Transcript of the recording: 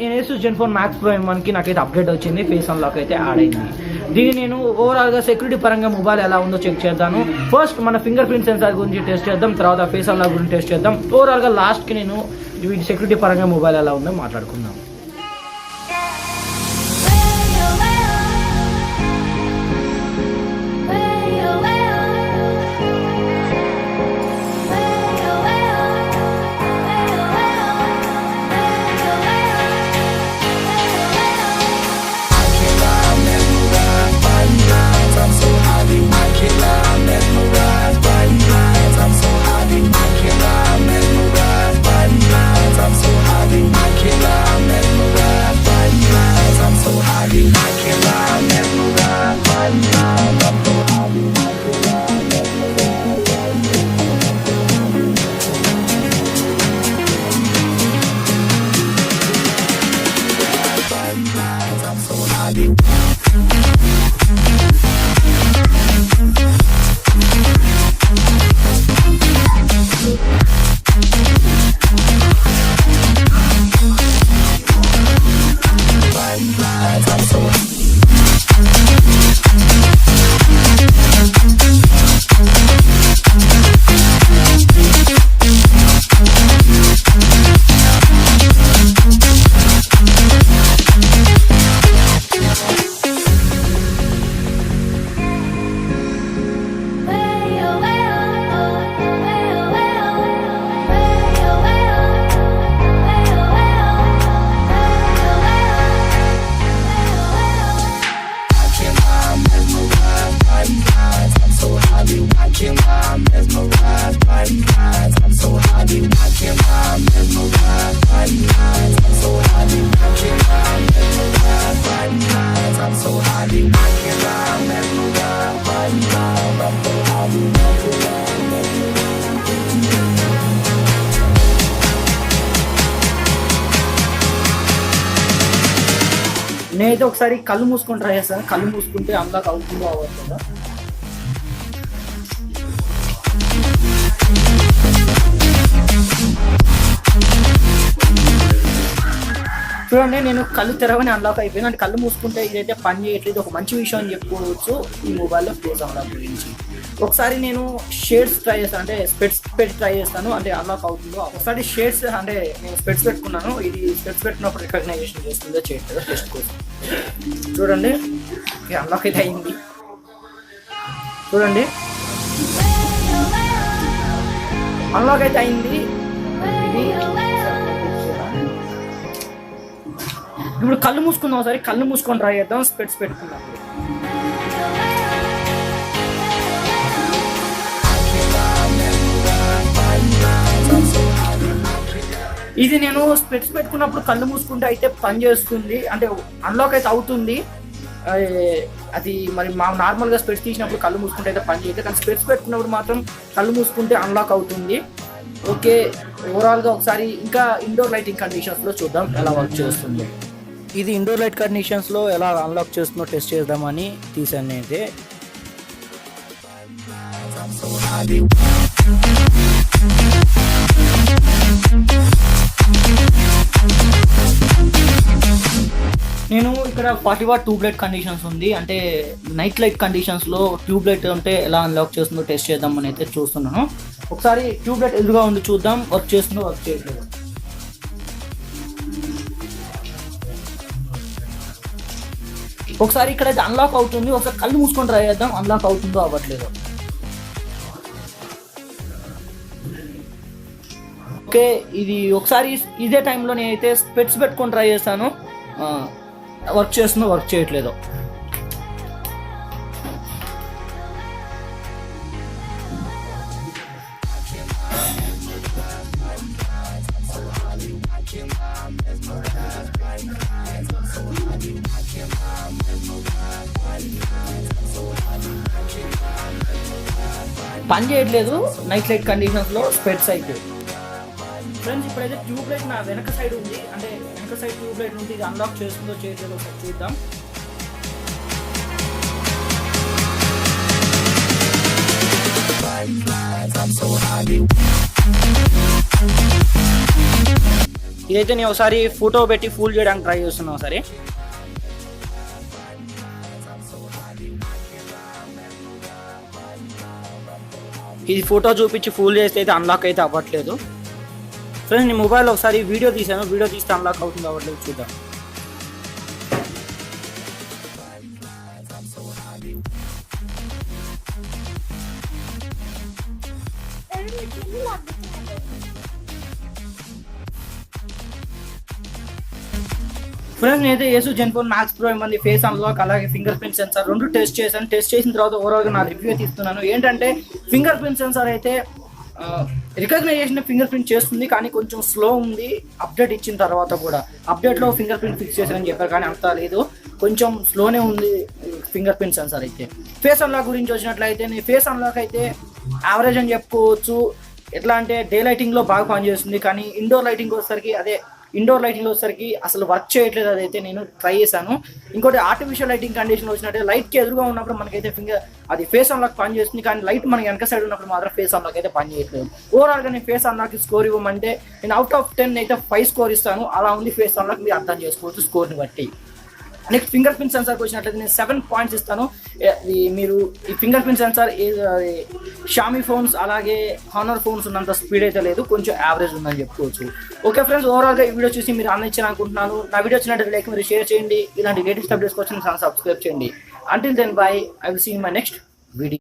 Asus ZenFone Max Pro M1 కి నాకైతే update వచ్చింది. ఫేస్ అన్లాక్ అయితే యాడ్ అయింది. దీన్ని నేను ఓవరాల్ గా సెక్యూరిటీ పరంగా మొబైల్ ఎలా ఉందో చెక్ చేద్దాను. ఫస్ట్ మన ఫింగర్ ప్రింట్ సెన్సార్ గురించి టెస్ట్ చేద్దాం, తర్వాత ఫేస్ అన్లాక్ గురించి టెస్ట్ చేద్దాం. ఓవరాల్ గా లాస్ట్ కి నేను సెక్యూరిటీ పరంగా మొబైల్ ఎలా ఉందో మాట్లాడుకుందాం. నేనైతే ఒకసారి కళ్ళు మూసుకొని ట్రై చేస్తాను. కళ్ళు మూసుకుంటే అన్లాక్ అవుతుందో అవ్వతుందో. చూడండి, నేను కళ్ళు తెరవని అన్లాక్ అయిపోయింది. అంటే కళ్ళు మూసుకుంటే ఇదైతే పని చేయట్లేదు. ఒక మంచి విషయం అని చెప్పుకోవచ్చు ఈ మొబైల్లో ఫేస్ అన్లాక్ గురించి. ఒకసారి నేను షేడ్స్ ట్రై చేస్తాను, అంటే స్పెట్స్ పెట్టి ట్రై చేస్తాను, అంటే అన్లాక్ అవుతుందో. ఒకసారి షేడ్స్ అంటే నేను స్పెట్స్ పెట్టుకున్నాను. ఇది స్పెట్స్ పెట్టినప్పుడు రికగ్నైజేషన్ చేస్తుందో చేయట్లేదో టెస్ట్ కోసం. చూడండి, అన్లాక్ అయితే అయింది. చూడండి, అన్లాక్ అయితే అయింది. ఇది ఇప్పుడు కళ్ళు మూసుకుందాం. ఒకసారి కళ్ళు మూసుకొని ట్రై చేద్దాం స్పెట్స్ పెట్టుకుందాం. ఇది నేను స్పెట్స్ పెట్టుకున్నప్పుడు కళ్ళు మూసుకుంటే అయితే పని చేస్తుంది, అంటే అన్లాక్ అయితే అవుతుంది. అది మరి మా నార్మల్గా స్పెట్స్ తీసినప్పుడు కళ్ళు మూసుకుంటే అయితే పని చేయదు, కానీ స్పెట్స్ పెట్టుకున్నప్పుడు మాత్రం కళ్ళు మూసుకుంటే అన్లాక్ అవుతుంది. ఓకే, ఓవరాల్గా ఒకసారి ఇంకా ఇండోర్ లైటింగ్ కండిషన్స్లో చూద్దాం ఎలా వర్క్ చేస్తుంది. ఇది ఇండోర్ లైట్ కండిషన్స్లో ఎలా అన్లాక్ చేస్తుందో టెస్ట్ చేద్దామని తీసాను అయితే. నేను ఇక్కడ 40 వాట్ ట్యూబ్ లైట్ కండిషన్స్ ఉంది, అంటే నైట్ లైట్ కండిషన్స్లో ట్యూబ్ లైట్ ఉంటే ఎలా అన్లాక్ చేస్తుందో టెస్ట్ చేద్దామని అయితే చూస్తున్నాను. ఒకసారి ట్యూబ్ లైట్ ఎదురుగా ఉంది, చూద్దాం వర్క్ చేస్తుందో వర్క్ చేయట్లేదు. ఒకసారి ఇక్కడైతే అన్లాక్ అవుతుంది. ఒకసారి కళ్ళు మూసుకొని ట్రై చేద్దాం అన్లాక్ అవుతుందో అవ్వట్లేదు. ఓకే, ఇది ఒకసారి ఇదే టైంలో నేనైతే స్పెట్స్ పెట్టుకొని ట్రై చేస్తాను, వర్క్ చేస్తుందో వర్క్ చేయట్లేదు. పని చేయట్లేదు నైట్ లైట్ కండిషన్స్లో స్పెట్స్ అయితే. ఫ్రెండ్స్, ఇప్పుడైతే ట్యూబ్ లైట్ నా వెనక సైడ్ ఉంది, అంటే వెనక సైడ్ ట్యూబ్ లైట్ ఉంది. ఇది అన్లాక్ చేస్తుందో చేయట్లేదో ఒకసారి చూద్దాం. ఇదైతే నేను ఒకసారి ఫోటో పెట్టి ఫుల్ చేయడానికి ట్రై చేస్తున్నాను ఒకసారి. ఇది ఫోటో చూపించి ఫుల్ చేస్తే అయితే అన్లాక్ అయితే అవ్వట్లేదు ఫ్రెండ్స్. నేను మొబైల్లో ఒకసారి వీడియో తీసాను, వీడియో తీస్తే అన్లాక్ అవుతుంది అవ్వట్లేదు చూద్దాం. ఫ్రెండ్స్ నేనైతే Asus ZenFone Max Pro ఏమంది ఫేస్ అన్లాక్ అలాగే ఫింగర్ ప్రింట్ సెన్సార్ రెండు టెస్ట్ చేశాను. టెస్ట్ చేసిన తర్వాత ఓవరాల్గా నా రివ్యూ తీస్తున్నాను. ఏంటంటే ఫింగర్ ప్రింట్ సెన్సార్ అయితే రికగ్నైజేషన్ ఫింగర్ ప్రింట్ చేస్తుంది, కానీ కొంచెం స్లో ఉంది. అప్డేట్ ఇచ్చిన తర్వాత కూడా అప్డేట్లో ఫింగర్ ప్రింట్ ఫిక్స్ చేశారని చెప్పారు, కానీ అంతా లేదు, కొంచెం స్లోనే ఉంది ఫింగర్ ప్రింట్ సెన్సార్ అయితే. ఫేస్ అన్లాక్ గురించి వచ్చినట్లయితే నేను ఫేస్ అన్లాక్ అయితే యావరేజ్ అని చెప్పుకోవచ్చు. ఎట్లా అంటే డే లైటింగ్లో బాగా పనిచేస్తుంది, కానీ ఇండోర్ లైటింగ్ వచ్చేసరికి అసలు వర్క్ చేయట్లేదు. అదైతే నేను ట్రై చేశాను. ఇంకోటి ఆర్టిఫిషియల్ లైటింగ్ కండిషన్ వచ్చినట్టే లైట్కి ఎదురుగా ఉన్నప్పుడు మనకైతే అది ఫేస్ అన్లాక్ పని చేస్తుంది, కానీ లైట్ మనకి వెనక సైడ్ ఉన్నప్పుడు మాత్రం ఫేస్ అన్లాక్ అయితే పని చేయట్లేదు. ఓవరాల్గా నేను ఫేస్ అన్లాక్ స్కోర్ ఇవ్వమంటే నేను అవుట్ ఆఫ్ 10 అయితే 5 స్కోర్ ఇస్తాను. అలా ఉంది ఫేస్ అన్లాక్, మీరు అర్థం చేసుకోవచ్చు స్కోర్ని బట్టి. నెక్స్ట్ ఫింగర్ ప్రింట్ సెన్సార్కి వచ్చినట్లయితే నేను 7 పాయింట్స్ ఇస్తాను. మీరు ఈ fingerprint sensor Xiaomi phones అలాగే హానర్ ఫోన్స్ ఉన్నంత స్పీడ్ అయితే లేదు, కొంచెం యావరేజ్ ఉందని చెప్పుకోవచ్చు. ఓకే ఫ్రెండ్స్, ఓవరాల్గా ఈ వీడియో చూసి మీరు ఆనందించాలని అనుకుంటున్నాను. నా వీడియో వచ్చినట్లయితే లైక్ మీరు షేర్ చేయండి. ఇలాంటి లేటెస్ట్ అప్డేట్స్ కోసం ఛానల్ సబ్స్క్రైబ్ చేయండి. Until then bye, I will see in my next video.